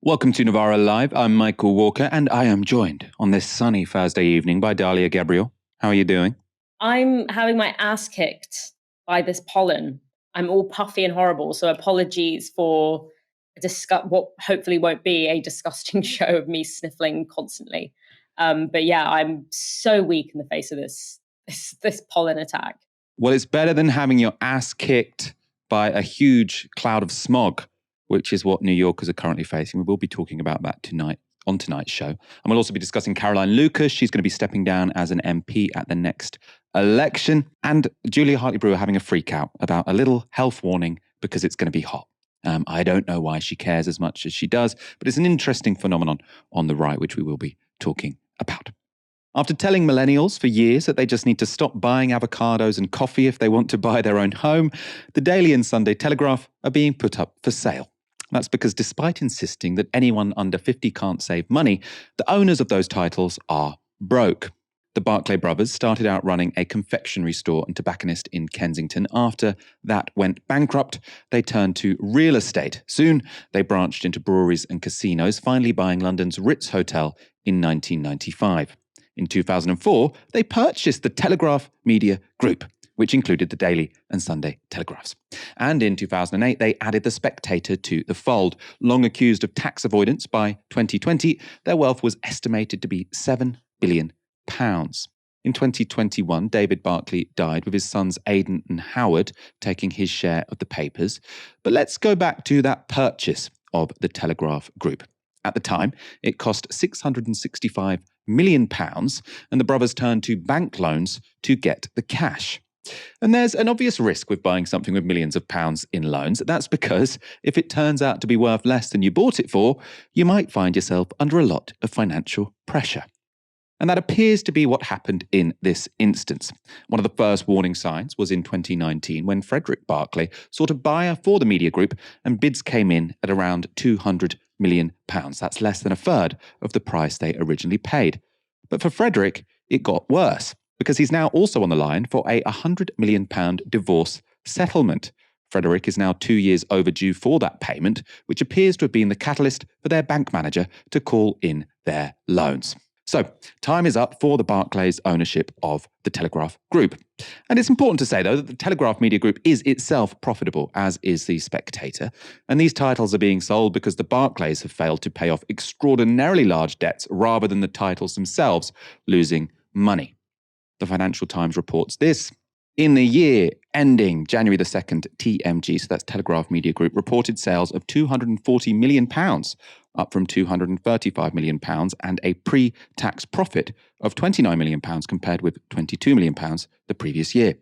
Welcome to Novara Live. I'm Michael Walker, and I am joined on this sunny Thursday evening by Dalia Gebrial. How are you doing? I'm having my ass kicked by this pollen. I'm all puffy and horrible, so apologies for what hopefully won't be a disgusting show of me sniffling constantly. But yeah, I'm so weak in the face of this pollen attack. Well, it's better than having your ass kicked by a huge cloud of smog, which is what New Yorkers are currently facing. We will be talking about that tonight on tonight's show. And we'll also be discussing Caroline Lucas. She's going to be stepping down as an MP at the next election. And Julia Hartley-Brewer having a freak out about a little health warning because it's going to be hot. I don't know why she cares as much as she does, but it's an interesting phenomenon on the right, which we will be talking about. After telling millennials for years that they just need to stop buying avocados and coffee if they want to buy their own home, the Daily and Sunday Telegraph are being put up for sale. That's because despite insisting that anyone under 50 can't save money, the owners of those titles are broke. The Barclay brothers started out running a confectionery store and tobacconist in Kensington. After that went bankrupt, they turned to real estate. Soon, they branched into breweries and casinos, finally buying London's Ritz Hotel in 1995. In 2004, they purchased the Telegraph Media Group, which included the Daily and Sunday Telegraphs. And in 2008, they added the Spectator to the fold. Long accused of tax avoidance, by 2020, their wealth was estimated to be £7 billion. In 2021, David Barclay died, with his sons Aidan and Howard taking his share of the papers. But let's go back to that purchase of the Telegraph Group. At the time, it cost £665 million, and the brothers turned to bank loans to get the cash. And there's an obvious risk with buying something with millions of pounds in loans. That's because if it turns out to be worth less than you bought it for, you might find yourself under a lot of financial pressure. And that appears to be what happened in this instance. One of the first warning signs was in 2019 when Frederick Barclay sought a buyer for the media group, and bids came in at around £200 million. That's less than a third of the price they originally paid. But for Frederick, it got worse, because he's now also on the line for a £100 million divorce settlement. Frederick is now 2 years overdue for that payment, which appears to have been the catalyst for their bank manager to call in their loans. So, time is up for the Barclays' ownership of the Telegraph Group. And it's important to say, though, that the Telegraph Media Group is itself profitable, as is the Spectator. And these titles are being sold because the Barclays have failed to pay off extraordinarily large debts rather than the titles themselves losing money. The Financial Times reports this. In the year ending January the 2nd, TMG, so that's Telegraph Media Group, reported sales of £240 million, up from £235 million, and a pre-tax profit of £29 million compared with £22 million the previous year.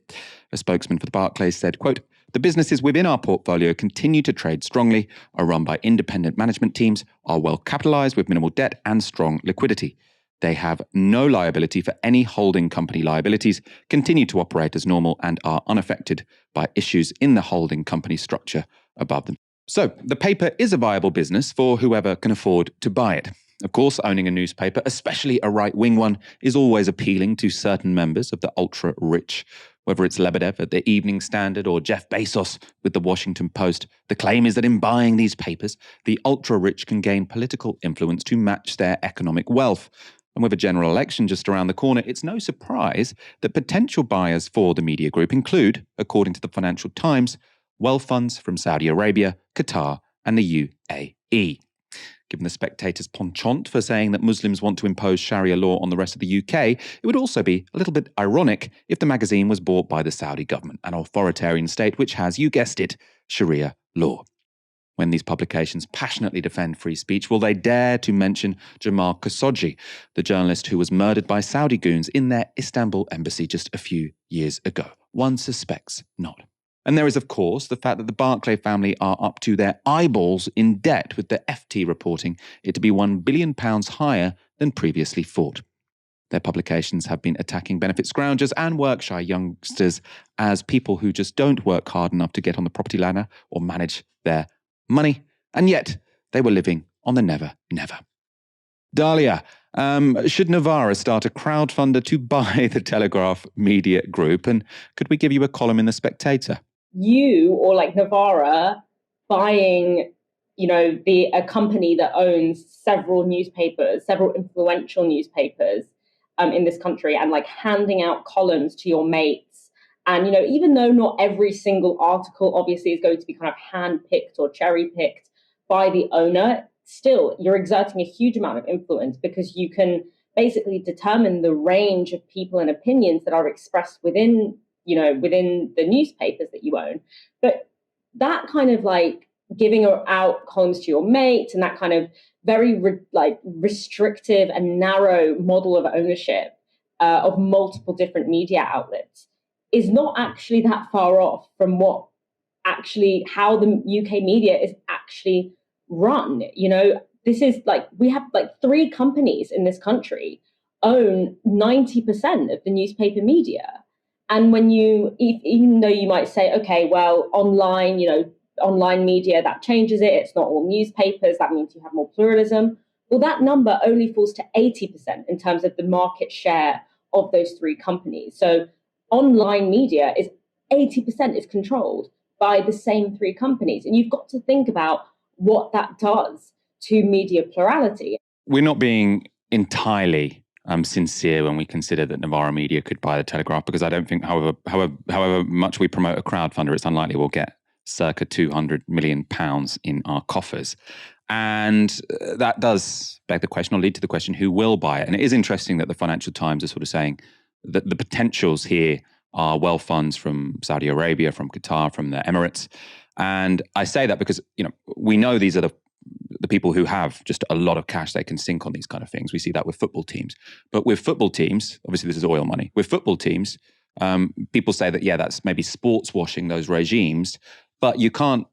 A spokesman for the Barclays said, quote, "The businesses within our portfolio continue to trade strongly, are run by independent management teams, are well capitalised with minimal debt and strong liquidity. They have no liability for any holding company liabilities, continue to operate as normal, and are unaffected by issues in the holding company structure above them." So, the paper is a viable business for whoever can afford to buy it. Of course, owning a newspaper, especially a right-wing one, is always appealing to certain members of the ultra-rich. Whether it's Lebedev at the Evening Standard or Jeff Bezos with the Washington Post, the claim is that in buying these papers, the ultra-rich can gain political influence to match their economic wealth. And with a general election just around the corner, it's no surprise that potential buyers for the media group include, according to the Financial Times, wealth funds from Saudi Arabia, Qatar, and the UAE. Given the Spectator's penchant for saying that Muslims want to impose Sharia law on the rest of the UK, it would also be a little bit ironic if the magazine was bought by the Saudi government, an authoritarian state which has, you guessed it, Sharia law. When these publications passionately defend free speech, will they dare to mention Jamal Khashoggi, the journalist who was murdered by Saudi goons in their Istanbul embassy just a few years ago? One suspects not. And there is, of course, the fact that the Barclay family are up to their eyeballs in debt, with the FT reporting it to be £1 billion higher than previously thought. Their publications have been attacking benefit scroungers and work-shy youngsters as people who just don't work hard enough to get on the property ladder or manage their money, and yet they were living on the never, never. Dalia, should Novara start a crowdfunder to buy the Telegraph Media Group, and could we give you a column in The Spectator? You, or like Novara, buying a company that owns several newspapers, several influential newspapers in this country, and like handing out columns to your mates. And, even though not every single article obviously is going to be kind of handpicked or cherry picked by the owner, still you're exerting a huge amount of influence because you can basically determine the range of people and opinions that are expressed within the newspapers that you own. But that kind of like giving out columns to your mates and that kind of very restrictive and narrow model of ownership of multiple different media outlets is not actually that far off from how the UK media is actually run. This is like, we have like 3 companies in this country own 90% of the newspaper media. And even though you might say, okay, well, online media, that changes it. It's not all newspapers. That means you have more pluralism. Well, that number only falls to 80% in terms of the market share of those 3 companies. So online media is 80% is controlled by the same 3 companies. And you've got to think about what that does to media plurality. We're not being entirely sincere when we consider that Novara Media could buy the Telegraph, because I don't think, however much we promote a crowdfunder, it's unlikely we'll get circa £200 million in our coffers. And that does beg the question, or lead to the question, who will buy it? And it is interesting that the Financial Times are sort of saying that the potentials here are wealth funds from Saudi Arabia, from Qatar, from the Emirates. And I say that because, we know these are the people who have just a lot of cash they can sink on these kind of things. We see that with football teams. But with football teams, obviously this is oil money. With football teams, people say that, yeah, that's maybe sports washing those regimes, but you can't,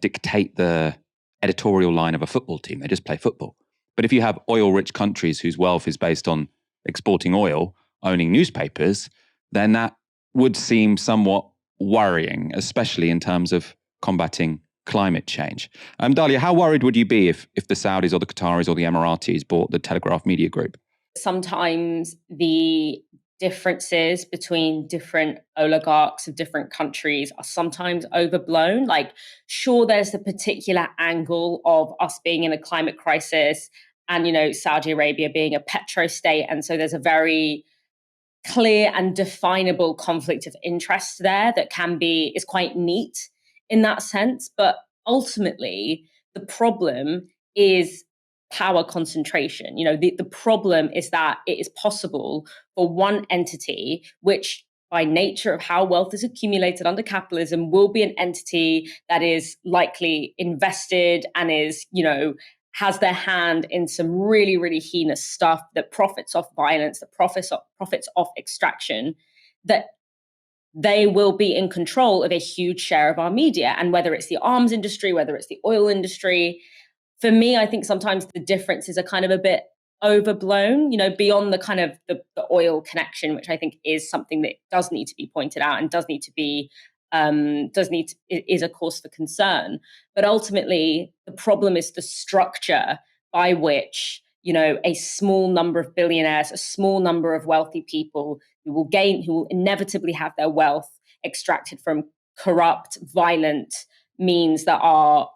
dictate the editorial line of a football team. They just play football. But if you have oil-rich countries whose wealth is based on exporting oil, owning newspapers, then that would seem somewhat worrying, especially in terms of combating climate change. Dalia, how worried would you be if the Saudis or the Qataris or the Emiratis bought the Telegraph Media Group? Sometimes the differences between different oligarchs of different countries are sometimes overblown. Like, sure, there's the particular angle of us being in a climate crisis and, Saudi Arabia being a petro-state. And so there's a very clear and definable conflict of interest there that is quite neat in that sense. But ultimately, the problem is power concentration. The problem is that it is possible for one entity, which by nature of how wealth is accumulated under capitalism will be an entity that is likely invested and is, has their hand in some really, really heinous stuff, that profits off violence, that profits off extraction, that they will be in control of a huge share of our media. And whether it's the arms industry, whether it's the oil industry, for me, I think sometimes the differences are kind of a bit overblown, beyond the kind of the oil connection, which I think is something that does need to be pointed out and is a cause for concern. But ultimately, the problem is the structure by which, a small number of billionaires, a small number of wealthy people who will inevitably have their wealth extracted from corrupt, violent means that are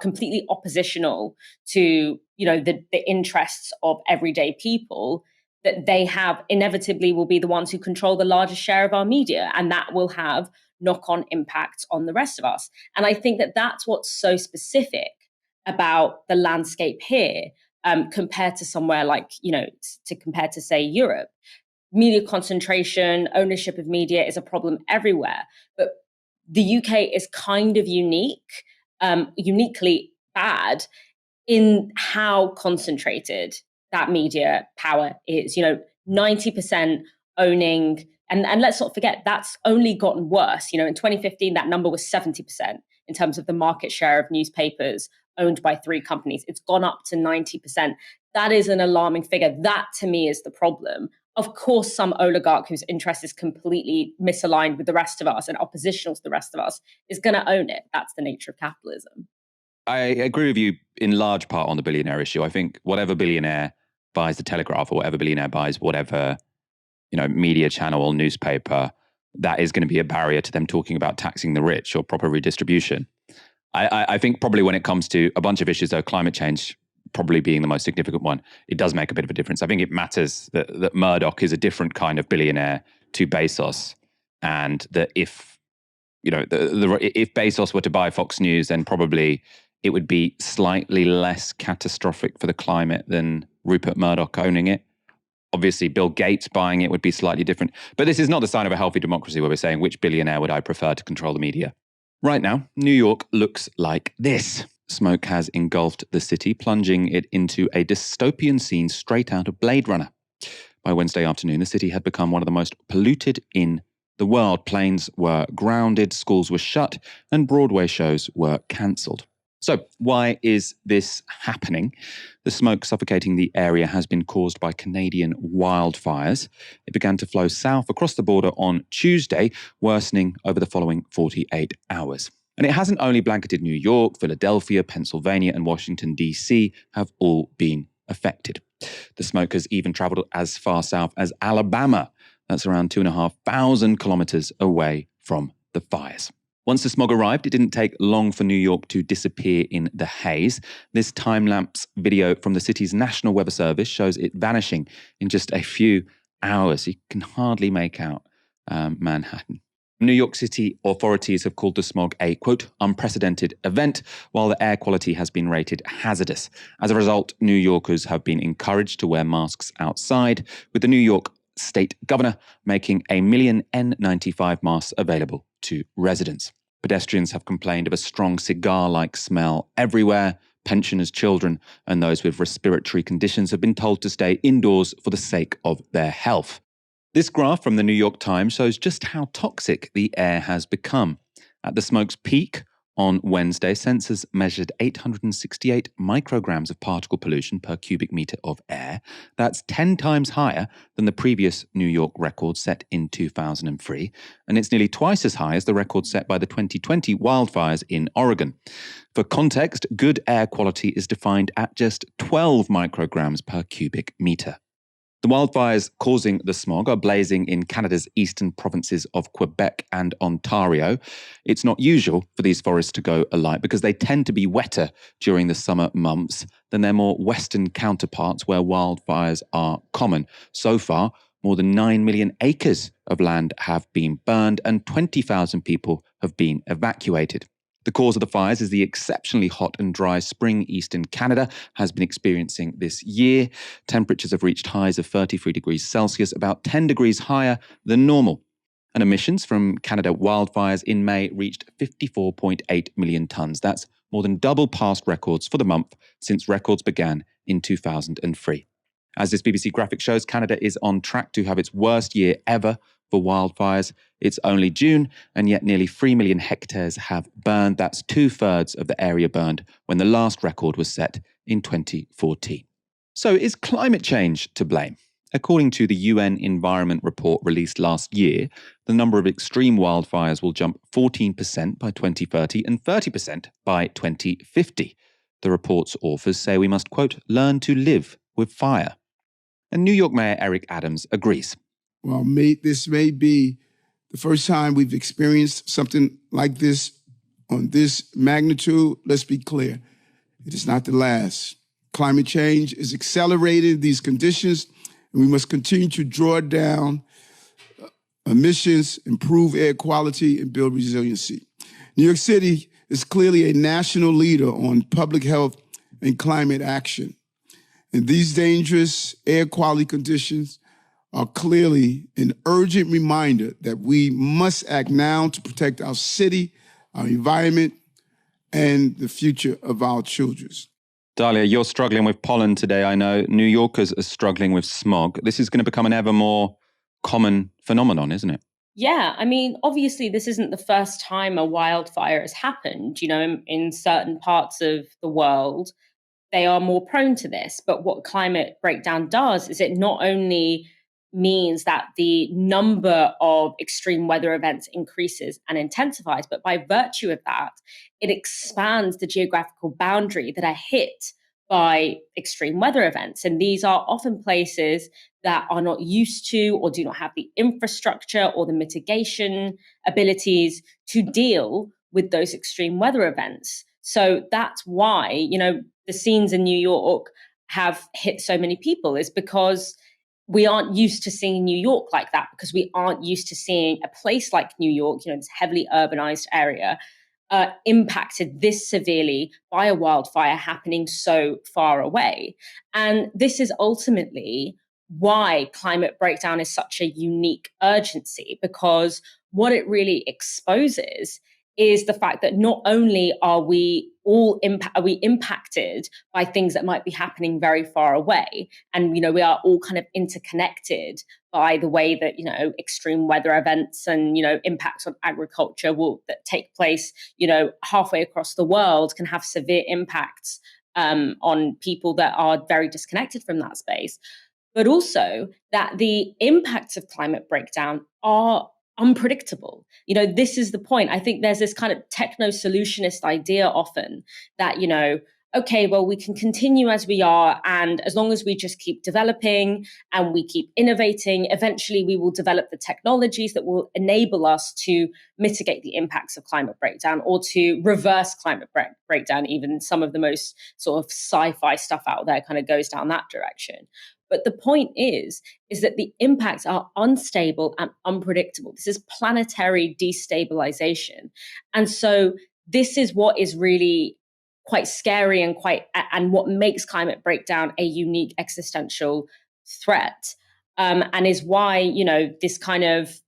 completely oppositional to, the interests of everyday people, that they have inevitably will be the ones who control the largest share of our media, and that will have knock-on impacts on the rest of us. And I think that that's what's so specific about the landscape here, compared to somewhere like, compared to, say, Europe. Media concentration, ownership of media is a problem everywhere. But the UK is kind of uniquely bad in how concentrated that media power is. 90% owning, and let's not forget, that's only gotten worse. In 2015, that number was 70% in terms of the market share of newspapers owned by 3 companies. It's gone up to 90%. That is an alarming figure. That, to me, is the problem. Of course, some oligarch whose interest is completely misaligned with the rest of us and oppositional to the rest of us is going to own it. That's the nature of capitalism. I agree with you in large part on the billionaire issue. I think whatever billionaire buys the Telegraph, or whatever billionaire buys whatever, media channel or newspaper, that is going to be a barrier to them talking about taxing the rich or proper redistribution. I think probably when it comes to a bunch of issues, though, climate change probably being the most significant one, it does make a bit of a difference. I think it matters that Murdoch is a different kind of billionaire to Bezos, and that if if Bezos were to buy Fox News, then probably it would be slightly less catastrophic for the climate than Rupert Murdoch owning it. Obviously, Bill Gates buying it would be slightly different. But this is not the sign of a healthy democracy where we're saying which billionaire would I prefer to control the media. Right now, New York looks like this. Smoke has engulfed the city, plunging it into a dystopian scene straight out of Blade Runner. By Wednesday afternoon, the city had become one of the most polluted in the world. Planes were grounded, schools were shut, and Broadway shows were cancelled. So, why is this happening? The smoke suffocating the area has been caused by Canadian wildfires. It began to flow south across the border on Tuesday, worsening over the following 48 hours. And it hasn't only blanketed New York, Philadelphia, Pennsylvania, and Washington, D.C. have all been affected. The smoke has even traveled as far south as Alabama. That's around 2,500 kilometers away from the fires. Once the smog arrived, it didn't take long for New York to disappear in the haze. This time-lapse video from the city's National Weather Service shows it vanishing in just a few hours. You can hardly make out Manhattan. New York City authorities have called the smog a, quote, unprecedented event, while the air quality has been rated hazardous. As a result, New Yorkers have been encouraged to wear masks outside, with the New York State Governor making 1 million N95 masks available to residents. Pedestrians have complained of a strong cigar-like smell everywhere. Pensioners, children, and those with respiratory conditions have been told to stay indoors for the sake of their health. This graph from the New York Times shows just how toxic the air has become. At the smoke's peak on Wednesday, sensors measured 868 micrograms of particle pollution per cubic meter of air. That's 10 times higher than the previous New York record set in 2003, and it's nearly twice as high as the record set by the 2020 wildfires in Oregon. For context, good air quality is defined at just 12 micrograms per cubic meter. The wildfires causing the smog are blazing in Canada's eastern provinces of Quebec and Ontario. It's not usual for these forests to go alight because they tend to be wetter during the summer months than their more western counterparts where wildfires are common. So far, more than 9 million acres of land have been burned and 20,000 people have been evacuated. The cause of the fires is the exceptionally hot and dry spring eastern Canada has been experiencing this year. Temperatures have reached highs of 33 degrees Celsius, about 10 degrees higher than normal. And emissions from Canada wildfires in May reached 54.8 million tonnes. That's more than double past records for the month since records began in 2003. As this BBC graphic shows, Canada is on track to have its worst year ever for wildfires. It's only June, and yet nearly 3 million hectares have burned. That's 2/3 of the area burned when the last record was set in 2014. So is climate change to blame? According to the UN Environment Report released last year, the number of extreme wildfires will jump 14% by 2030 and 30% by 2050. The report's authors say we must, quote, learn to live with fire. And New York Mayor Eric Adams agrees. Well, this may be the first time we've experienced something like this on this magnitude. Let's be clear, it is not the last. Climate change is accelerating these conditions, and we must continue to draw down emissions, improve air quality, and build resiliency. New York City is clearly a national leader on public health and climate action. And these dangerous air quality conditions are clearly an urgent reminder that we must act now to protect our city, our environment, and the future of our children. Dalia, you're struggling with pollen today. I know New Yorkers are struggling with smog. This is going to become an ever more common phenomenon, isn't it? Yeah, I mean, obviously, this isn't the first time a wildfire has happened. You know, in certain parts of the world, they are more prone to this. But what climate breakdown does is it not only means that the number of extreme weather events increases and intensifies, but by virtue of that, it expands the geographical boundary that are hit by extreme weather events. And these are often places that are not used to or do not have the infrastructure or the mitigation abilities to deal with those extreme weather events. So that's why, the scenes in New York have hit so many people, is because we aren't used to seeing New York like that, because we aren't used to seeing a place like New York, this heavily urbanized area, impacted this severely by a wildfire happening so far away. And this is ultimately why climate breakdown is such a unique urgency, because what it really exposes is the fact that not only are we impacted by things that might be happening very far away, and we are all kind of interconnected by the way that extreme weather events and impacts on agriculture that take place halfway across the world can have severe impacts on people that are very disconnected from that space, but also that the impacts of climate breakdown are unpredictable. This is the point. I think there's this kind of techno-solutionist idea often that, okay, well, we can continue as we are, and as long as we just keep developing and we keep innovating, eventually we will develop the technologies that will enable us to mitigate the impacts of climate breakdown, or to reverse climate breakdown. Even some of the most sort of sci-fi stuff out there kind of goes down that direction. But the point is that the impacts are unstable and unpredictable. This is planetary destabilization. And so this is what is really quite scary and what makes climate breakdown a unique existential threat. And is why, this kind of,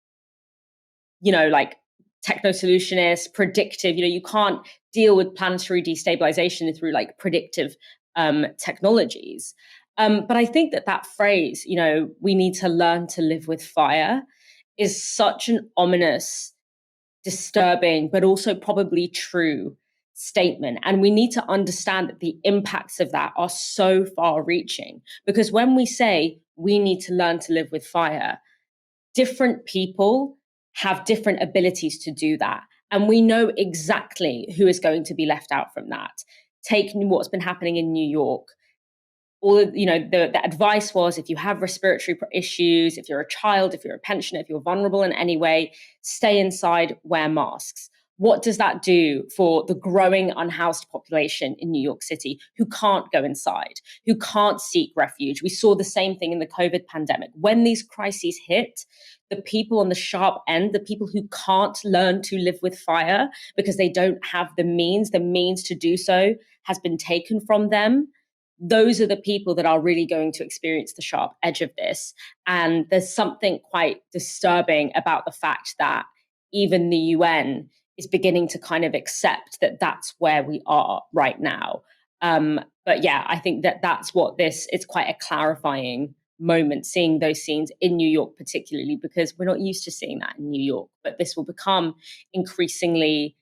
like techno-solutionist, predictive, you can't deal with planetary destabilization through like predictive technologies. But I think that phrase, we need to learn to live with fire, is such an ominous, disturbing, but also probably true statement. And we need to understand that the impacts of that are so far reaching, because when we say we need to learn to live with fire, different people have different abilities to do that. And we know exactly who is going to be left out from that. Take what's been happening in New York. All of, the advice was, if you have respiratory issues, if you're a child, if you're a pensioner, if you're vulnerable in any way, stay inside, wear masks. What does that do for the growing unhoused population in New York City who can't go inside, who can't seek refuge? We saw the same thing in the COVID pandemic. When these crises hit, the people on the sharp end, the people who can't learn to live with fire because they don't have the means to do so has been taken from them. Those are the people that are really going to experience the sharp edge of this. And there's something quite disturbing about the fact that even the UN is beginning to kind of accept that that's where we are right now. But yeah, I think that's what it's quite a clarifying moment, seeing those scenes in New York particularly, because we're not used to seeing that in New York. But this will become increasingly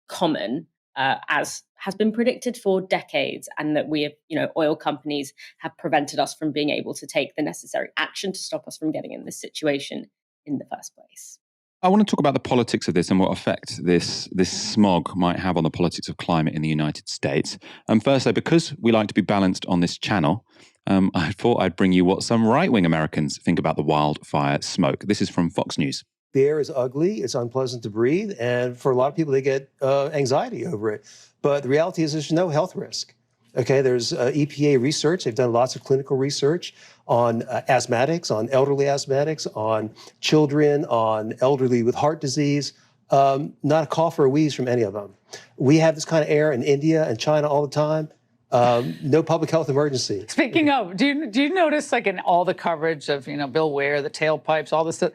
common, as has been predicted for decades, and that we have, oil companies have prevented us from being able to take the necessary action to stop us from getting in this situation in the first place. I want to talk about the politics of this and what effect this smog might have on the politics of climate in the United States. Firstly, because we like to be balanced on this channel, I thought I'd bring you what some right-wing Americans think about the wildfire smoke. This is from Fox News. The air is ugly, it's unpleasant to breathe, and for a lot of people, they get anxiety over it. But the reality is there's no health risk. Okay, there's EPA research. They've done lots of clinical research on asthmatics, on elderly asthmatics, on children, on elderly with heart disease. Not a cough or a wheeze from any of them. We have this kind of air in India and China all the time. No public health emergency. Speaking of, do you notice, like, in all the coverage of, Bill Ware, the tailpipes, all this stuff,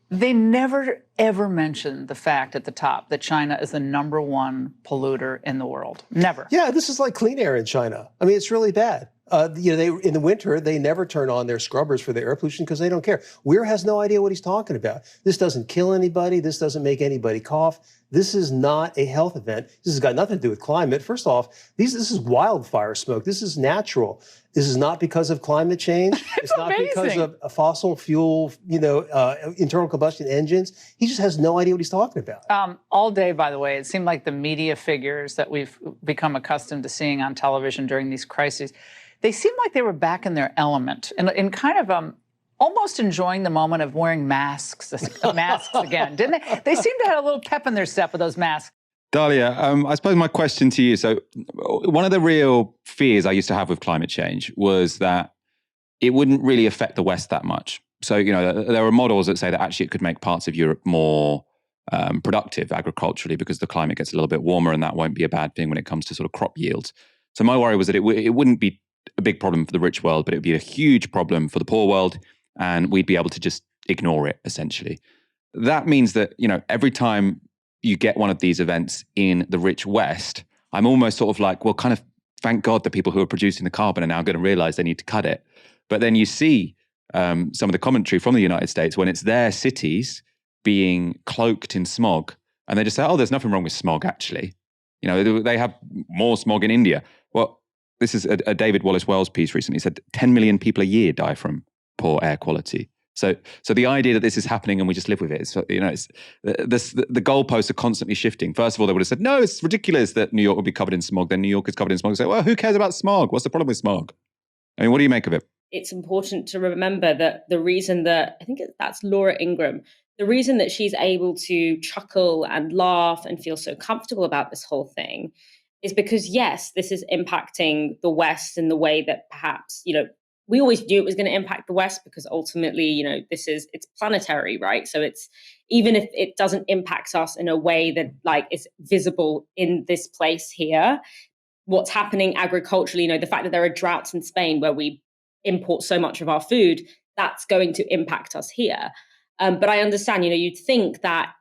they never, ever mention the fact at the top that China is the #1 polluter in the world. Never. Yeah, this is like clean air in China. I mean, it's really bad. They in the winter, they never turn on their scrubbers for the air pollution because they don't care. Weir has no idea what he's talking about. This doesn't kill anybody. This doesn't make anybody cough. This is not a health event. This has got nothing to do with climate. First off, this is wildfire smoke. This is natural. This is not because of climate change. It's not because of fossil fuel, internal combustion engines. He just has no idea what he's talking about. All day, by the way, it seemed like the media figures that we've become accustomed to seeing on television during these crises, they seemed like they were back in their element, in kind of almost enjoying the moment of wearing masks again, didn't they? They seemed to have a little pep in their step with those masks. Dalia, I suppose my question to you, so one of the real fears I used to have with climate change was that it wouldn't really affect the West that much. So, there are models that say that actually it could make parts of Europe more productive agriculturally because the climate gets a little bit warmer, and that won't be a bad thing when it comes to sort of crop yields. So my worry was that it wouldn't be a big problem for the rich world, but it would be a huge problem for the poor world, and we'd be able to just ignore it, essentially. That means that, every time you get one of these events in the rich West, I'm almost sort of like, well, kind of thank God the people who are producing the carbon are now going to realize they need to cut it. But then you see some of the commentary from the United States when it's their cities being cloaked in smog, and they just say, oh, there's nothing wrong with smog, actually. They have more smog in India. Well, this is a David Wallace-Wells piece recently said 10 million people a year die from poor air quality. So the idea that this is happening and we just live with it, the goalposts are constantly shifting. First of all, they would have said, no, it's ridiculous that New York would be covered in smog. Then New York is covered in smog. They say, well, who cares about smog? What's the problem with smog? I mean, what do you make of it? It's important to remember that the reason that, I think that's Laura Ingraham, the reason that she's able to chuckle and laugh and feel so comfortable about this whole thing is because, yes, this is impacting the West in the way that perhaps, we always knew it was going to impact the West because ultimately, it's planetary, right? So it's, even if it doesn't impact us in a way that is visible in this place here, what's happening agriculturally, the fact that there are droughts in Spain where we import so much of our food, that's going to impact us here. But I understand, you'd think that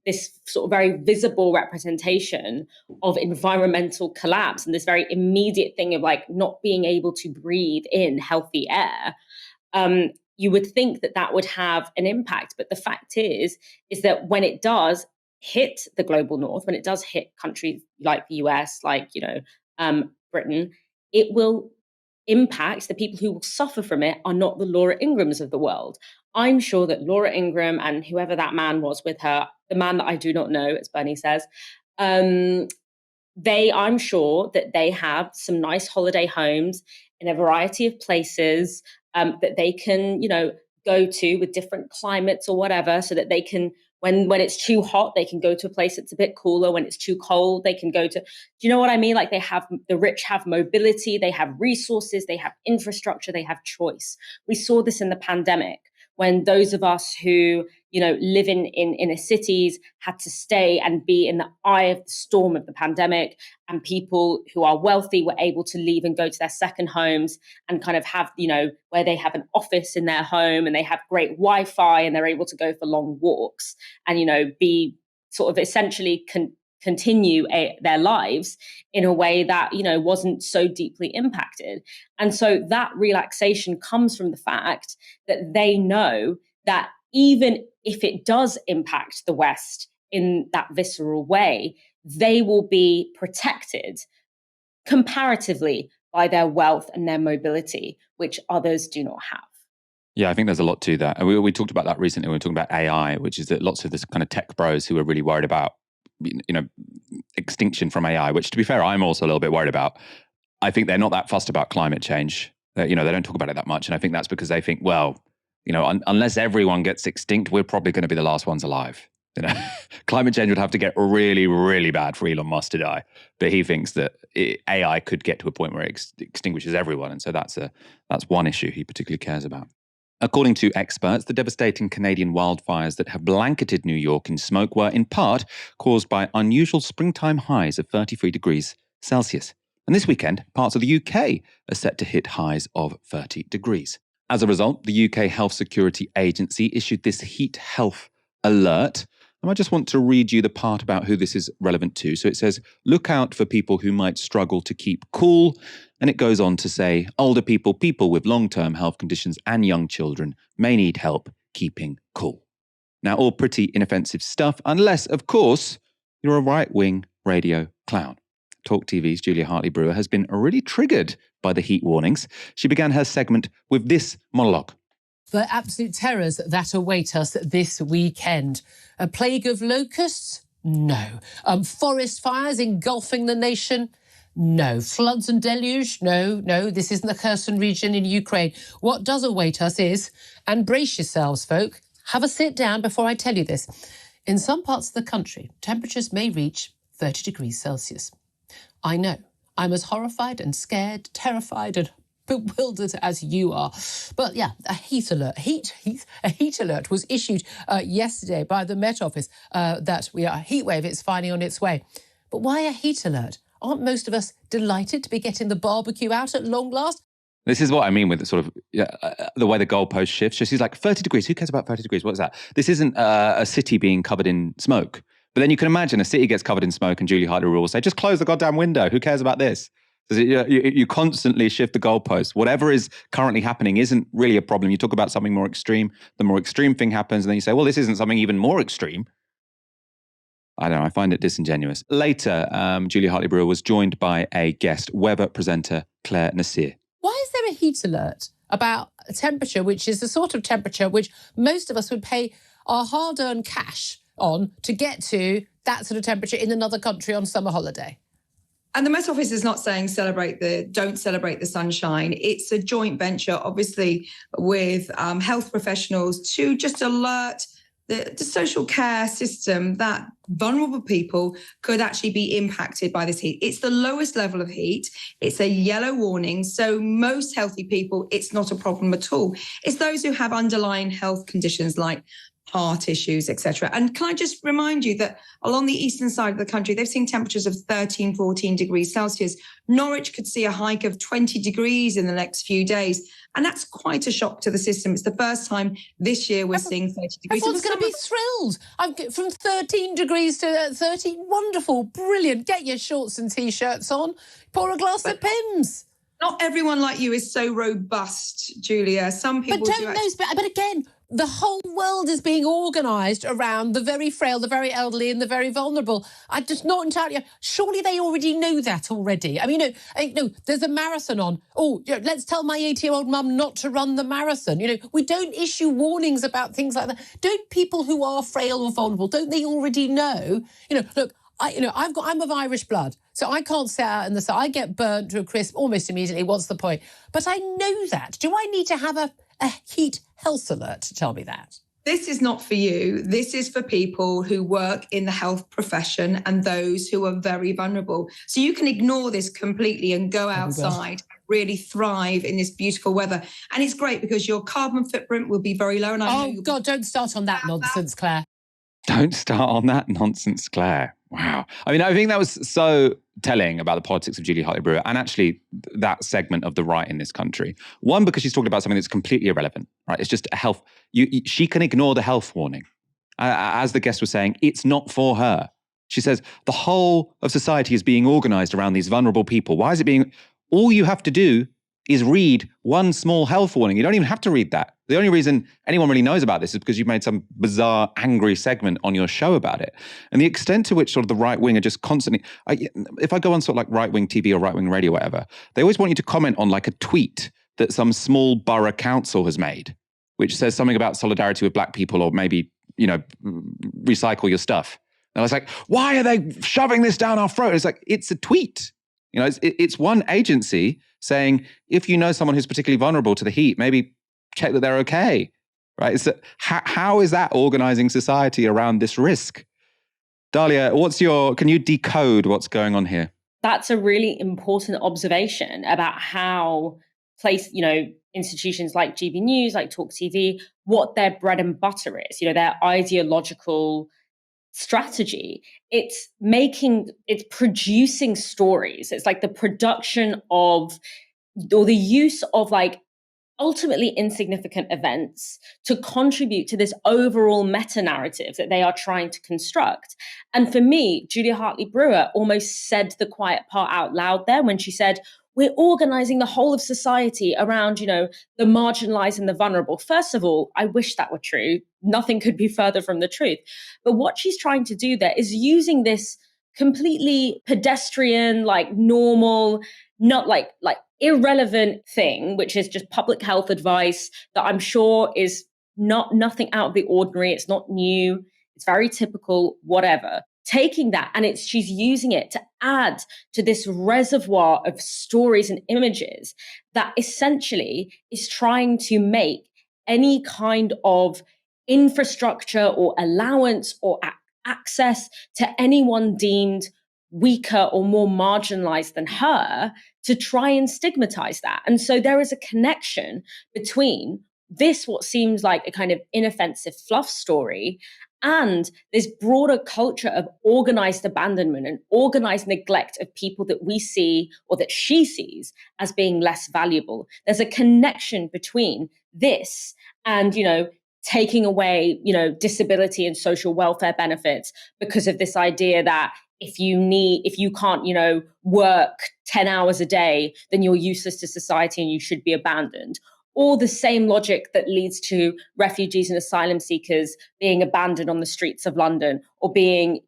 this sort of very visible representation of environmental collapse and this very immediate thing of not being able to breathe in healthy air, you would think that would have an impact. But the fact is that when it does hit the global north, when it does hit countries like the US, Britain, it will impact the people who will suffer from it are not the Laura Ingrahams of the world. I'm sure that Laura Ingraham and whoever that man was with her, the man that I do not know, as Bernie says, I'm sure that they have some nice holiday homes in a variety of places that they can, go to with different climates or whatever, so that they can, when it's too hot, they can go to a place that's a bit cooler. When it's too cold, they can go to, do you know what I mean? The rich have mobility, they have resources, they have infrastructure, they have choice. We saw this in the pandemic when those of us who, live in inner cities had to stay and be in the eye of the storm of the pandemic, and people who are wealthy were able to leave and go to their second homes and kind of have, where they have an office in their home and they have great Wi-Fi and they're able to go for long walks and, be sort of essentially continue their lives in a way that, wasn't so deeply impacted. And so that relaxation comes from the fact that they know that even if it does impact the West in that visceral way, they will be protected comparatively by their wealth and their mobility, which others do not have. Yeah, I think there's a lot to that. And we talked about that recently. We were talking about AI, which is that lots of this kind of tech bros who are really worried about, extinction from AI, which, to be fair, I'm also a little bit worried about. I think they're not that fussed about climate change. They don't talk about it that much. And I think that's because they think, well, unless everyone gets extinct, we're probably going to be the last ones alive. Climate change would have to get really, really bad for Elon Musk to die. But he thinks that AI could get to a point where it extinguishes everyone. And so that's one issue he particularly cares about. According to experts, the devastating Canadian wildfires that have blanketed New York in smoke were in part caused by unusual springtime highs of 33 degrees Celsius. And this weekend, parts of the UK are set to hit highs of 30 degrees. As a result, the UK Health Security Agency issued this heat health alert. And I just want to read you the part about who this is relevant to. So it says, look out for people who might struggle to keep cool. And it goes on to say, older people, people with long-term health conditions and young children may need help keeping cool. Now, all pretty inoffensive stuff, unless, of course, you're a right-wing radio clown. Talk TV's Julia Hartley-Brewer has been really triggered by the heat warnings. She began her segment with this monologue. The absolute terrors that await us this weekend. A plague of locusts? No. Forest fires engulfing the nation? No. Floods and deluge? No. This isn't the Kherson region in Ukraine. What does await us is, and brace yourselves, folk, have a sit down before I tell you this. In some parts of the country, temperatures may reach 30 degrees Celsius. I know. I'm as horrified and scared, terrified and bewildered as you are. But yeah, a heat alert. A heat alert was issued yesterday by the Met Office that a heat wave is finally on its way. But why a heat alert? Aren't most of us delighted to be getting the barbecue out at long last? This is what I mean with the sort of the way the goalpost shifts. She's like, 30 degrees, who cares about 30 degrees? What's that? This isn't a city being covered in smoke. But then you can imagine a city gets covered in smoke and Julie Hartley will say, just close the goddamn window. Who cares about this? You constantly shift the goalposts. Whatever is currently happening isn't really a problem. You talk about something more extreme. The more extreme thing happens, and then you say, well, this isn't something even more extreme. I don't know. I find it disingenuous. Later, Julie Hartley Brewer was joined by a guest, weather presenter Claire Nasir. Why is there a heat alert about a temperature which is the sort of temperature which most of us would pay our hard-earned cash on to get to that sort of temperature in another country on summer holiday? And the Met Office is not saying don't celebrate the sunshine. It's a joint venture, obviously, with health professionals to just alert the social care system that vulnerable people could actually be impacted by this heat. It's the lowest level of heat. It's a yellow warning. So most healthy people, it's not a problem at all. It's those who have underlying health conditions like heart issues, etc. And can I just remind you that along the eastern side of the country, they've seen temperatures of 13, 14 degrees Celsius. Norwich could see a hike of 20 degrees in the next few days. And that's quite a shock to the system. It's the first time this year we're seeing 30 degrees. Everyone's going to be thrilled. From 13 degrees to 30. Wonderful, brilliant. Get your shorts and T-shirts on. Pour a glass of Pimm's. Not everyone like you is so robust, Julia. Some people But again, the whole world is being organised around the very frail, the very elderly and the very vulnerable. I'm just not entirely... Surely they already know that already. I mean, there's a marathon on. Oh, let's tell my 80-year-old mum not to run the marathon. We don't issue warnings about things like that. Don't people who are frail or vulnerable, don't they already know? Look, I'm of Irish blood, so I can't sit out in the sun. I get burnt to a crisp almost immediately. What's the point? But I know that. Do I need to have a heat health alert to tell me that? This is not for you. This is for people who work in the health profession and those who are very vulnerable. So you can ignore this completely and go outside, really thrive in this beautiful weather. And it's great because your carbon footprint will be very low. And don't start on that nonsense, Claire. Don't start on that nonsense, Claire. Wow. I mean, I think that was so telling about the politics of Julie Hartley Brewer and actually that segment of the right in this country. One, because she's talking about something that's completely irrelevant, right? It's just a health. She can ignore the health warning. As the guest was saying, it's not for her. She says the whole of society is being organized around these vulnerable people. Why is it being... All you have to do is read one small health warning. You don't even have to read that. The only reason anyone really knows about this is because you've made some bizarre, angry segment on your show about it. And the extent to which sort of the right wing are just constantly... if I go on sort of like right-wing TV or right-wing radio or whatever, they always want you to comment on like a tweet that some small borough council has made, which says something about solidarity with black people or maybe, recycle your stuff. And I was like, why are they shoving this down our throat? It's like, it's a tweet. It's one agency saying, if you know someone who's particularly vulnerable to the heat, maybe check that they're okay, right? So how is that organizing society around this risk? Dalia, can you decode what's going on here? That's a really important observation about how institutions like GB News, like Talk TV, what their bread and butter is, their ideological strategy. It's producing stories. It's like the production of, or the use of like ultimately insignificant events to contribute to this overall meta-narrative that they are trying to construct. And for me, Julia Hartley Brewer almost said the quiet part out loud there when she said, we're organizing the whole of society around, the marginalized and the vulnerable. First of all, I wish that were true. Nothing could be further from the truth. But what she's trying to do there is using this completely pedestrian, like normal, not like irrelevant thing, which is just public health advice that I'm sure is nothing out of the ordinary. It's not new. It's very typical, whatever. taking that, and she's using it to add to this reservoir of stories and images that essentially is trying to make any kind of infrastructure or allowance or access to anyone deemed weaker or more marginalized than her to try and stigmatize that. And so there is a connection between this, what seems like a kind of inoffensive fluff story, and this broader culture of organized abandonment and organized neglect of people that we see or that she sees as being less valuable. There's a connection between this and, taking away, disability and social welfare benefits because of this idea that if you can't, work 10 hours a day, then you're useless to society and you should be abandoned. Or the same logic that leads to refugees and asylum seekers being abandoned on the streets of London or being,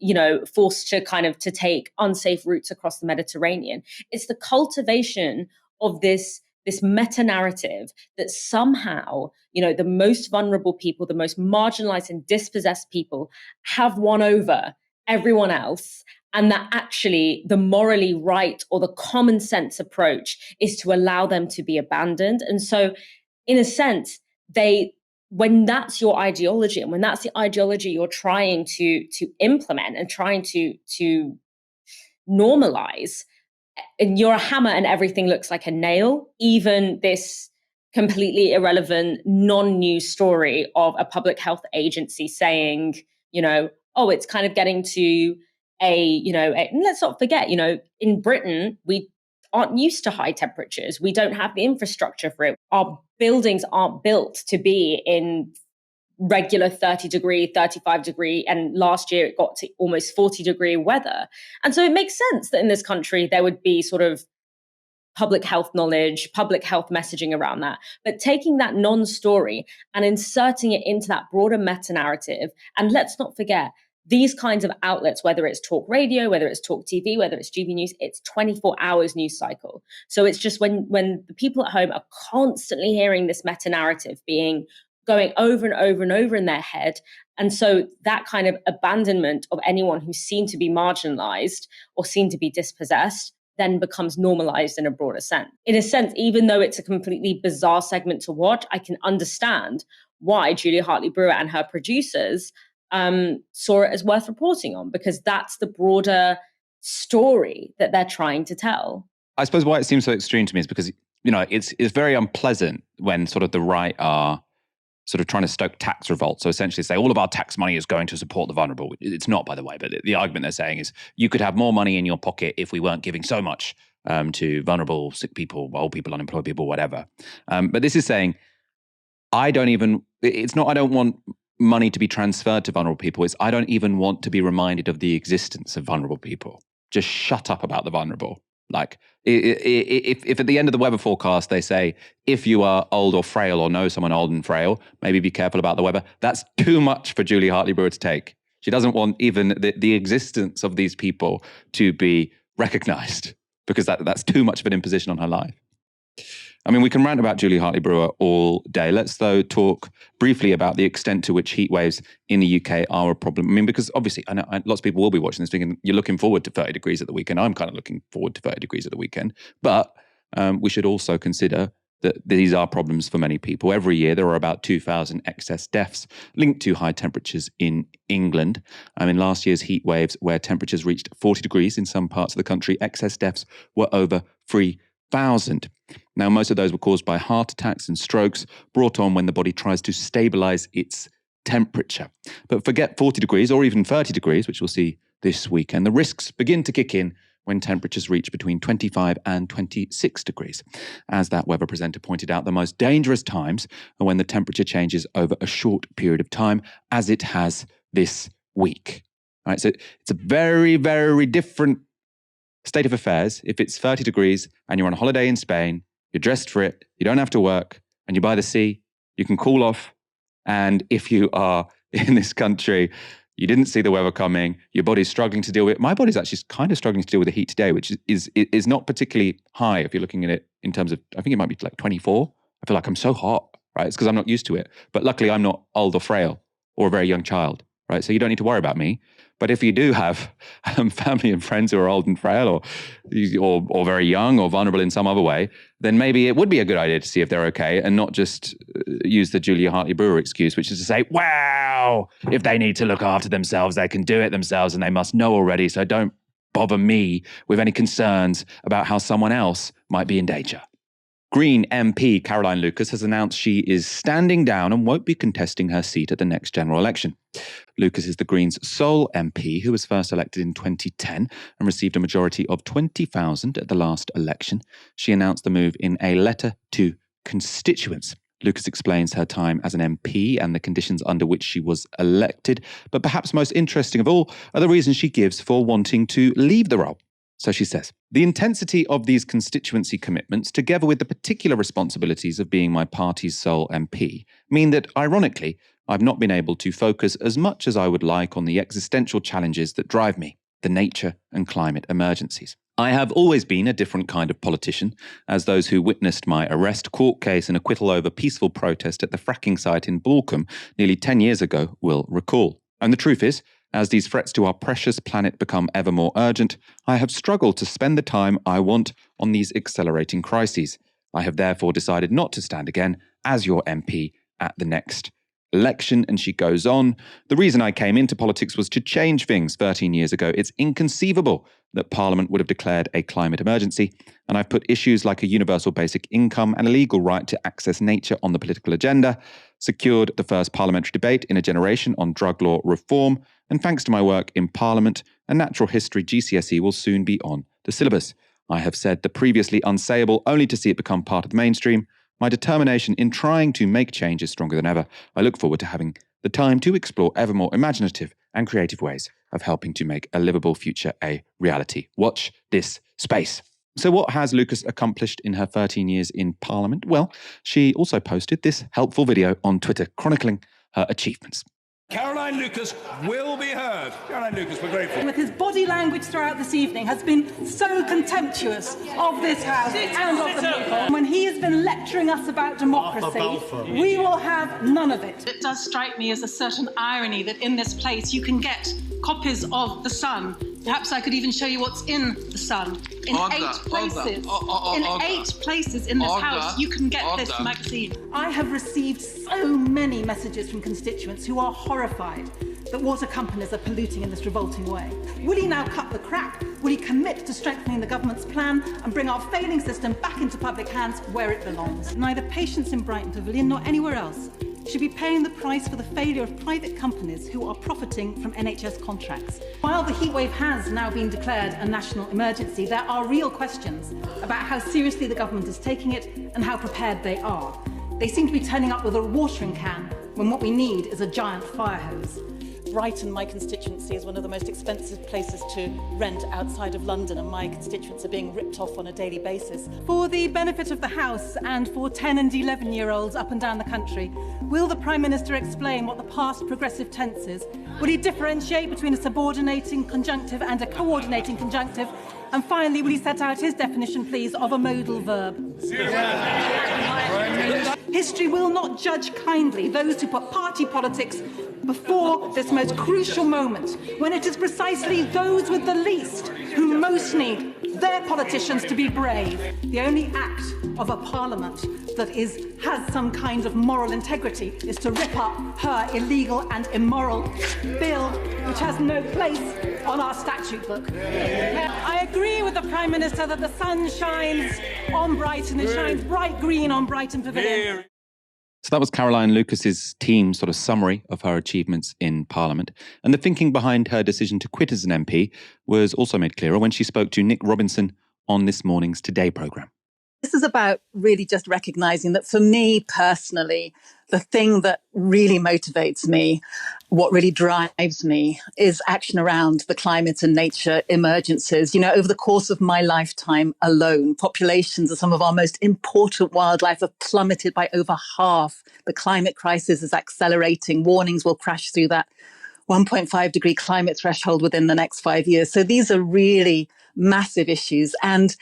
forced to take unsafe routes across the Mediterranean. It's the cultivation of this meta-narrative that somehow, the most vulnerable people, the most marginalized and dispossessed people have won over everyone else, and that actually the morally right or the common sense approach is to allow them to be abandoned. And so, in a sense, when that's your ideology, and when that's the ideology you're trying to implement and trying to normalize, and you're a hammer and everything looks like a nail, even this completely irrelevant, non-news story of a public health agency saying, it's kind of getting to and let's not forget, in Britain, we aren't used to high temperatures. We don't have the infrastructure for it. Our buildings aren't built to be in regular 30 degree, 35 degree, and last year it got to almost 40 degree weather. And so it makes sense that in this country there would be sort of public health knowledge, public health messaging around that. But taking that non-story and inserting it into that broader meta-narrative, and let's not forget, these kinds of outlets, whether it's talk radio, whether it's talk TV, whether it's GB News, it's 24 hours news cycle. So it's just when the people at home are constantly hearing this meta-narrative going over and over and over in their head. And so that kind of abandonment of anyone who's seen to be marginalized or seen to be dispossessed then becomes normalized in a broader sense. In a sense, even though it's a completely bizarre segment to watch, I can understand why Julia Hartley-Brewer and her producers saw it as worth reporting on, because that's the broader story that they're trying to tell. I suppose why it seems so extreme to me is because, it's very unpleasant when sort of the right are sort of trying to stoke tax revolt. So essentially say all of our tax money is going to support the vulnerable. It's not, by the way, but the argument they're saying is you could have more money in your pocket if we weren't giving so much to vulnerable, sick people, old people, unemployed people, whatever. But this is saying, I don't want money to be transferred to vulnerable people. It's I don't even want to be reminded of the existence of vulnerable people. Just shut up about the vulnerable. Like, if at the end of the weather forecast they say, if you are old or frail or know someone old and frail, maybe be careful about the weather, that's too much for Julie Hartley-Brewer to take. She doesn't want even the existence of these people to be recognized, because that's too much of an imposition on her life. I mean, we can rant about Julie Hartley-Brewer all day. Let's, though, talk briefly about the extent to which heat waves in the UK are a problem. I mean, because obviously, I know lots of people will be watching this thinking you're looking forward to 30 degrees at the weekend. I'm kind of looking forward to 30 degrees at the weekend. But we should also consider that these are problems for many people. Every year, there are about 2,000 excess deaths linked to high temperatures in England. In last year's heat waves, where temperatures reached 40 degrees in some parts of the country, excess deaths were over 3,000. Now, most of those were caused by heart attacks and strokes brought on when the body tries to stabilize its temperature. But forget 40 degrees or even 30 degrees, which we'll see this weekend. The risks begin to kick in when temperatures reach between 25 and 26 degrees. As that weather presenter pointed out, the most dangerous times are when the temperature changes over a short period of time, as it has this week. All right, so it's a very, very different state of affairs if it's 30 degrees and you're on a holiday in Spain, you're dressed for it, you don't have to work, and you're by the sea, you can cool off. And if you are in this country, you didn't see the weather coming, your body's struggling to deal with it. My body's actually kind of struggling to deal with the heat today, which is not particularly high if you're looking at it in terms of, I think it might be like 24. I feel like I'm so hot, right? It's because I'm not used to it. But luckily I'm not old or frail or a very young child. right? So you don't need to worry about me. But if you do have family and friends who are old and frail or very young or vulnerable in some other way, then maybe it would be a good idea to see if they're okay and not just use the Julia Hartley-Brewer excuse, which is to say, wow, if they need to look after themselves, they can do it themselves and they must know already. So don't bother me with any concerns about how someone else might be in danger. Green MP Caroline Lucas has announced she is standing down and won't be contesting her seat at the next general election. Lucas is the Greens' sole MP who was first elected in 2010 and received a majority of 20,000 at the last election. She announced the move in a letter to constituents. Lucas explains her time as an MP and the conditions under which she was elected, but perhaps most interesting of all are the reasons she gives for wanting to leave the role. So she says, the intensity of these constituency commitments, together with the particular responsibilities of being my party's sole MP, mean that, ironically, I've not been able to focus as much as I would like on the existential challenges that drive me, the nature and climate emergencies. I have always been a different kind of politician, as those who witnessed my arrest, court case and acquittal over peaceful protest at the fracking site in Balcombe nearly 10 years ago will recall. And the truth is, as these threats to our precious planet become ever more urgent, I have struggled to spend the time I want on these accelerating crises. I have therefore decided not to stand again as your MP at the next election. And she goes on, the reason I came into politics was to change things 13 years ago. It's inconceivable that Parliament would have declared a climate emergency, and I've put issues like a universal basic income and a legal right to access nature on the political agenda, secured the first parliamentary debate in a generation on drug law reform, and thanks to my work in Parliament, a natural history GCSE will soon be on the syllabus. I have said the previously unsayable only to see it become part of the mainstream. My determination in trying to make change is stronger than ever. I look forward to having the time to explore ever more imaginative and creative ways of helping to make a livable future a reality. Watch this space. So what has Lucas accomplished in her 13 years in Parliament? Well, she also posted this helpful video on Twitter chronicling her achievements. Caroline Lucas will be heard. Caroline Lucas, we're grateful. With his body language throughout this evening has been so contemptuous of this House and of the people. When he has been lecturing us about democracy, we will have none of it. It does strike me as a certain irony that in this place you can get copies of The Sun. Perhaps I could even show you what's in The Sun. In eight places in this house, you can get this magazine. I have received so many messages from constituents who are horrified that water companies are polluting in this revolting way. Will he now cut the crap? Will he commit to strengthening the government's plan and bring our failing system back into public hands where it belongs? Neither patients in Brighton Pavilion nor anywhere else should be paying the price for the failure of private companies who are profiting from NHS contracts. While the heatwave has now been declared a national emergency, there are real questions about how seriously the government is taking it and how prepared they are. They seem to be turning up with a watering can when what we need is a giant fire hose. Brighton, my constituency, is one of the most expensive places to rent outside of London, and my constituents are being ripped off on a daily basis. For the benefit of the House and for 10 and 11-year-olds up and down the country, will the Prime Minister explain what the past progressive tense is? Will he differentiate between a subordinating conjunctive and a coordinating conjunctive? And finally, will he set out his definition, please, of a modal verb? History will not judge kindly those who put party politics before this most crucial moment, when it is precisely those with the least who most need their politicians to be brave. The only act of a parliament that has some kind of moral integrity is to rip up her illegal and immoral bill, which has no place on our statute book. I agree with the Prime Minister that the sun shines on Brighton and shines bright green on Brighton Pavilion. So that was Caroline Lucas's team's sort of summary of her achievements in Parliament. And the thinking behind her decision to quit as an MP was also made clearer when she spoke to Nick Robinson on this morning's Today programme. This is about really just recognising that for me personally, the thing that really motivates me, what really drives me, is action around the climate and nature emergencies. You know, over the course of my lifetime alone, populations of some of our most important wildlife have plummeted by over half. The climate crisis is accelerating. Warnings will crash through that 1.5 degree climate threshold within the next 5 years. So these are really massive issues. And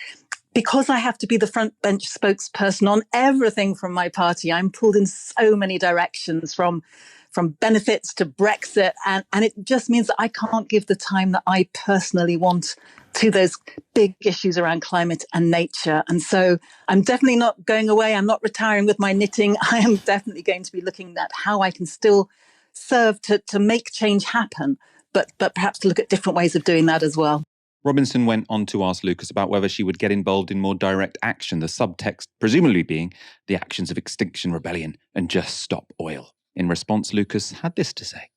because I have to be the front bench spokesperson on everything from my party, I'm pulled in so many directions, from from benefits to Brexit. And it just means that I can't give the time that I personally want to those big issues around climate and nature. And so I'm definitely not going away. I'm not retiring with my knitting. I am definitely going to be looking at how I can still serve to make change happen, but perhaps to look at different ways of doing that as well. Robinson went on to ask Lucas about whether she would get involved in more direct action, the subtext presumably being the actions of Extinction Rebellion and Just Stop Oil. In response, Lucas had this to say.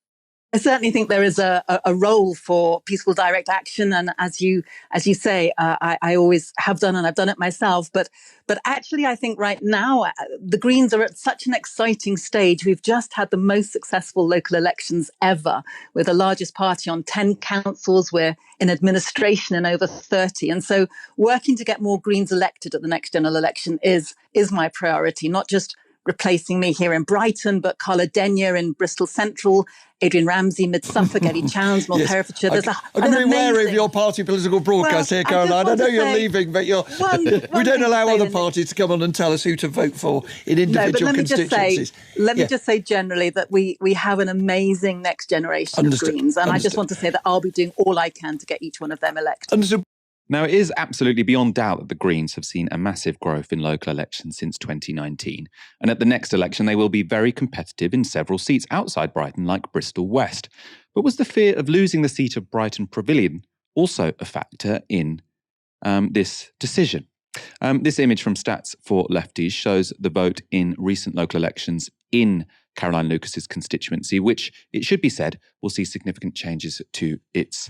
I certainly think there is a role for peaceful direct action, and as you say, I always have done, and I've done it myself. But actually, I think right now the Greens are at such an exciting stage. We've just had the most successful local elections ever, with the largest party on 10 councils. We're in administration in over 30, and so working to get more Greens elected at the next general election is my priority. Not just replacing me here in Brighton, but Carla Denyer in Bristol Central, Adrian Ramsey, Mid Suffolk, Eddie Chowns, North Herefordshire. I've got to be wary of your party political broadcast here, Caroline. I know you're leaving, but we don't allow other parties to come on and tell us who to vote for in individual constituencies. Let me just say generally that we have an amazing next generation of Greens. And I just want to say that I'll be doing all I can to get each one of them elected. Understood. Now, it is absolutely beyond doubt that the Greens have seen a massive growth in local elections since 2019. And at the next election, they will be very competitive in several seats outside Brighton, like Bristol West. But was the fear of losing the seat of Brighton Pavilion also a factor in this decision? This image from Stats for Lefties shows the vote in recent local elections in Caroline Lucas's constituency, which, it should be said, will see significant changes to its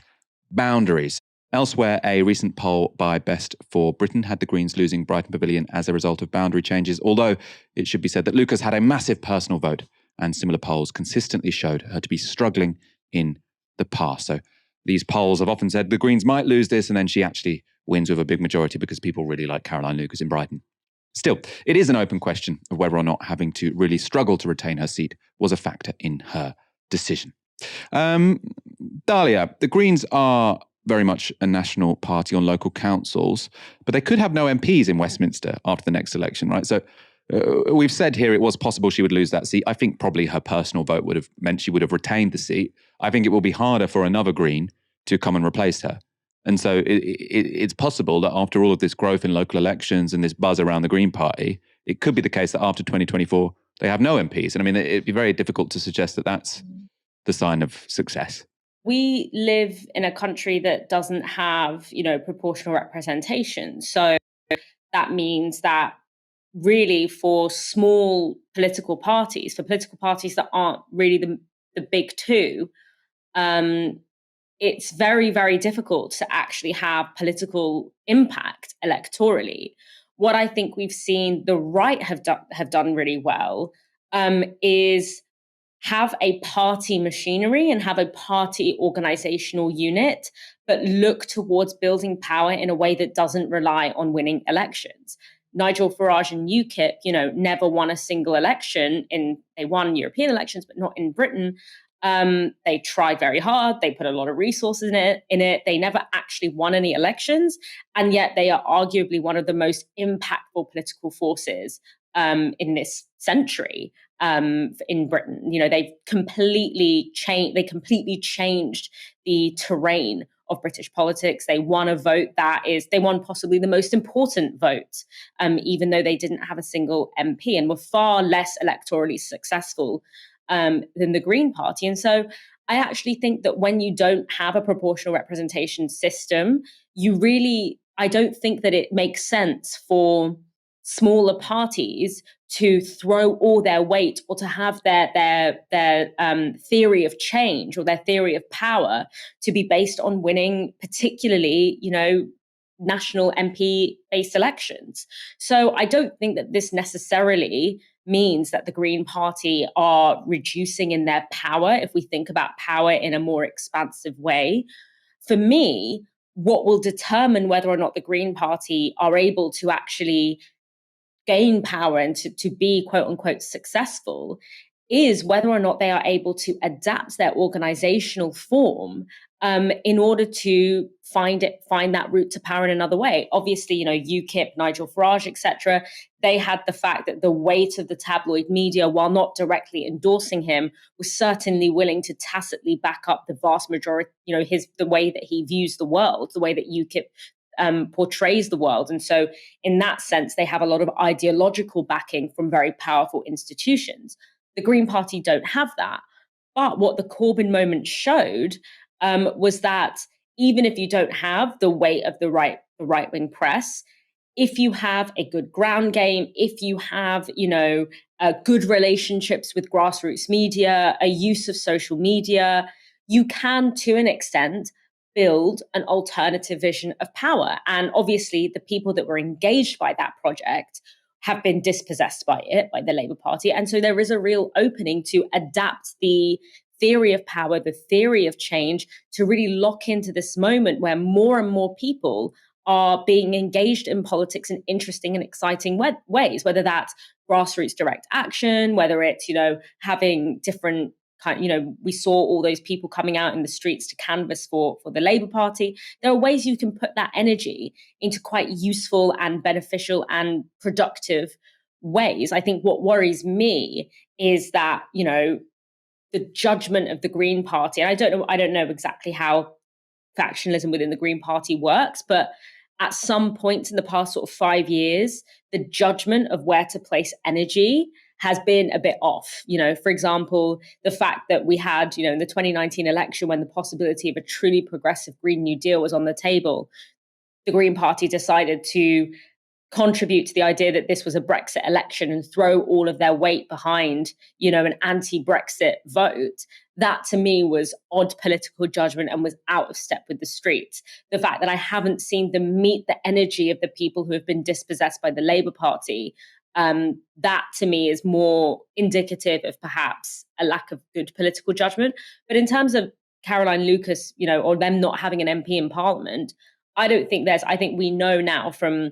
boundaries. Elsewhere, a recent poll by Best for Britain had the Greens losing Brighton Pavilion as a result of boundary changes, although it should be said that Lucas had a massive personal vote, and similar polls consistently showed her to be struggling in the past. So these polls have often said the Greens might lose this, and then she actually wins with a big majority because people really like Caroline Lucas in Brighton. Still, it is an open question of whether or not having to really struggle to retain her seat was a factor in her decision. Dalia, the Greens are very much a national party on local councils, but they could have no MPs in Westminster after the next election, right? So we've said here it was possible she would lose that seat. I think probably her personal vote would have meant she would have retained the seat. I think it will be harder for another Green to come and replace her. And so it's possible that after all of this growth in local elections and this buzz around the Green Party, it could be the case that after 2024, they have no MPs. And I mean, it'd be very difficult to suggest that that's the sign of success. We live in a country that doesn't have, proportional representation. So that means that really for small political parties, that aren't really the big two, it's very, very difficult to actually have political impact electorally. What I think we've seen the right have done really well is have a party machinery and have a party organizational unit, but look towards building power in a way that doesn't rely on winning elections. Nigel Farage and UKIP, never won a single election. They won European elections, but not in Britain. They tried very hard. They put a lot of resources in it. They never actually won any elections. And yet they are arguably one of the most impactful political forces in this century. In Britain, they've completely changed. They completely changed the terrain of British politics. They won a vote they won possibly the most important vote, even though they didn't have a single MP and were far less electorally successful than the Green Party. And so, I actually think that when you don't have a proportional representation system, I don't think that it makes sense for smaller parties to throw all their weight or to have their theory of change or their theory of power to be based on winning, particularly, national MP-based elections. So I don't think that this necessarily means that the Green Party are reducing in their power if we think about power in a more expansive way. For me, what will determine whether or not the Green Party are able to actually gain power and to be quote unquote successful is whether or not they are able to adapt their organizational form in order to find that route to power in another way. Obviously, UKIP, Nigel Farage, etc. They had the fact that the weight of the tabloid media, while not directly endorsing him, was certainly willing to tacitly back up the vast majority, the way that he views the world, the way that UKIP portrays the world. And so in that sense, they have a lot of ideological backing from very powerful institutions. The Green Party don't have that. But what the Corbyn moment showed was that even if you don't have the weight of the right-wing press, if you have a good ground game, if you have, good relationships with grassroots media, a use of social media, you can, to an extent, build an alternative vision of power. And obviously, the people that were engaged by that project have been dispossessed by it, by the Labour Party. And so there is a real opening to adapt the theory of power, the theory of change, to really lock into this moment where more and more people are being engaged in politics in interesting and exciting ways, whether that's grassroots direct action, whether it's, having different we saw all those people coming out in the streets to canvass for the Labour Party. There are ways you can put that energy into quite useful and beneficial and productive ways. I think what worries me is that, the judgment of the Green Party, and I don't know exactly how factionalism within the Green Party works, but at some point in the past sort of 5 years, the judgment of where to place energy has been a bit off. For example, the fact that we had, in the 2019 election, when the possibility of a truly progressive Green New Deal was on the table, the Green Party decided to contribute to the idea that this was a Brexit election and throw all of their weight behind, an anti-Brexit vote. That to me was odd political judgment and was out of step with the streets. The fact that I haven't seen them meet the energy of the people who have been dispossessed by the Labour Party, that to me is more indicative of perhaps a lack of good political judgment. But in terms of Caroline Lucas, or them not having an MP in Parliament, I think we know now from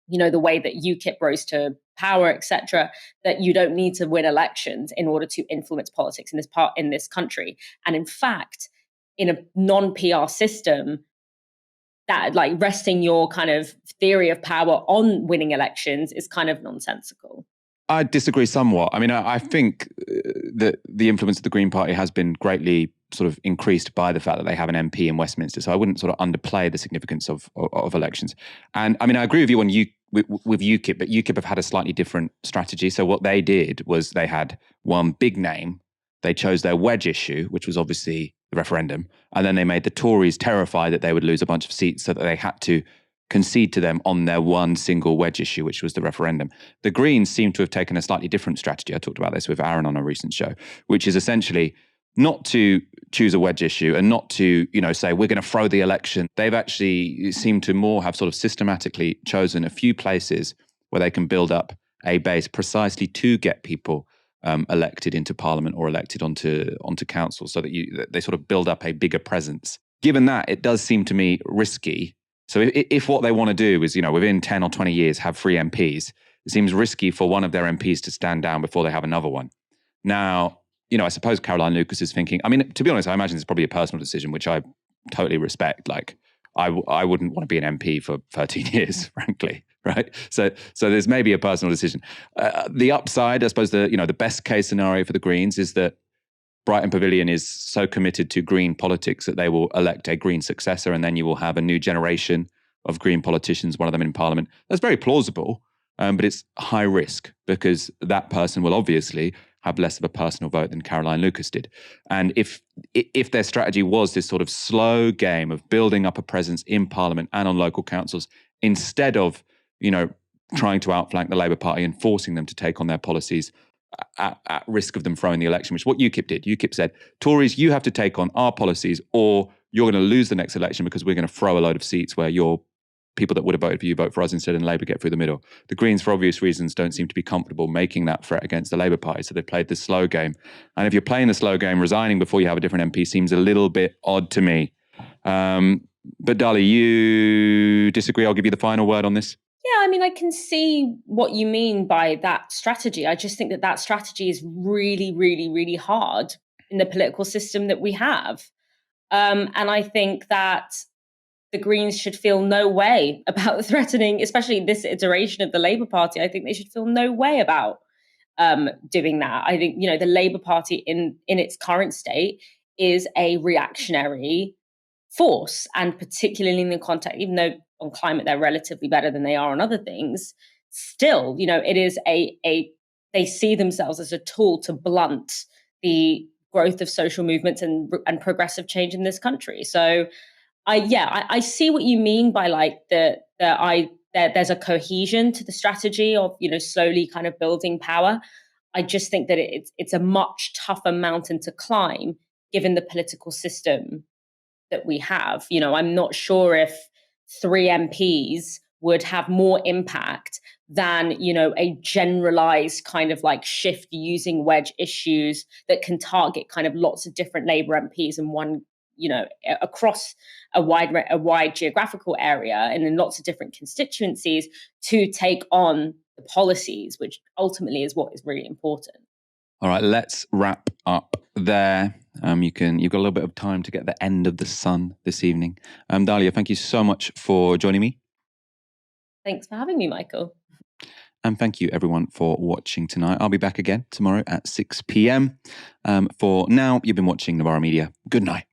the way that UKIP rose to power, etc., that you don't need to win elections in order to influence politics in this country. And in fact, in a non-PR system, that resting your kind of theory of power on winning elections is kind of nonsensical. I disagree somewhat. I mean, I think that the influence of the Green Party has been greatly sort of increased by the fact that they have an MP in Westminster. So I wouldn't sort of underplay the significance of elections. And I mean, I agree with you with UKIP, but UKIP have had a slightly different strategy. So what they did was they had one big name. They chose their wedge issue, which was obviously the referendum. And then they made the Tories terrified that they would lose a bunch of seats, so that they had to concede to them on their one single wedge issue, which was the referendum. The Greens seem to have taken a slightly different strategy. I talked about this with Aaron on a recent show, which is essentially not to choose a wedge issue and not to, say we're going to throw the election. They've actually seemed to more have sort of systematically chosen a few places where they can build up a base precisely to get people elected into Parliament or elected onto council, so that they sort of build up a bigger presence. Given that, it does seem to me risky. So if what they want to do is, within 10 or 20 years have 3 MPs, it seems risky for one of their MPs to stand down before they have another one. Now, I suppose Caroline Lucas is thinking, I mean, to be honest, I imagine it's probably a personal decision, which I totally respect. Like, I wouldn't want to be an MP for 13 years, frankly, right? So there's maybe a personal decision. The upside, I suppose, the best case scenario for the Greens is that Brighton Pavilion is so committed to green politics that they will elect a green successor, and then you will have a new generation of green politicians, one of them in Parliament. That's very plausible, but it's high risk because that person will obviously have less of a personal vote than Caroline Lucas did. And if their strategy was this sort of slow game of building up a presence in Parliament and on local councils, instead of, trying to outflank the Labour Party and forcing them to take on their policies at risk of them throwing the election, which is what UKIP did. UKIP said, Tories, you have to take on our policies or you're going to lose the next election because we're going to throw a load of seats where your people that would have voted for you vote for us instead, and Labour get through the middle. The Greens, for obvious reasons, don't seem to be comfortable making that threat against the Labour Party, so they played the slow game. And if you're playing the slow game, resigning before you have a different MP seems a little bit odd to me. But Dalia, you disagree? I'll give you the final word on this. Yeah, I mean, I can see what you mean by that strategy. I just think that strategy is really, really, really hard in the political system that we have. And I think that the Greens should feel no way about threatening, especially this iteration of the Labour Party. I think they should feel no way about doing that. I think, the Labour Party in its current state is a reactionary force, and particularly in the context, even though on climate they're relatively better than they are on other things, still, it is they see themselves as a tool to blunt the growth of social movements and progressive change in this country. So I see what you mean by like there's a cohesion to the strategy of slowly kind of building power. I just think that it's a much tougher mountain to climb given the political system that we have. I'm not sure if 3 MPs would have more impact than a generalized kind of like shift using wedge issues that can target kind of lots of different Labour MPs in one, across a wide geographical area and in lots of different constituencies to take on the policies, which ultimately is what is really important. All right, let's wrap up there. You've got a little bit of time to get the end of the sun this evening. Dalia, thank you so much for joining me. Thanks for having me, Michael. And thank you, everyone, for watching tonight. I'll be back again tomorrow at 6 p.m. For now, you've been watching Novara Media. Good night.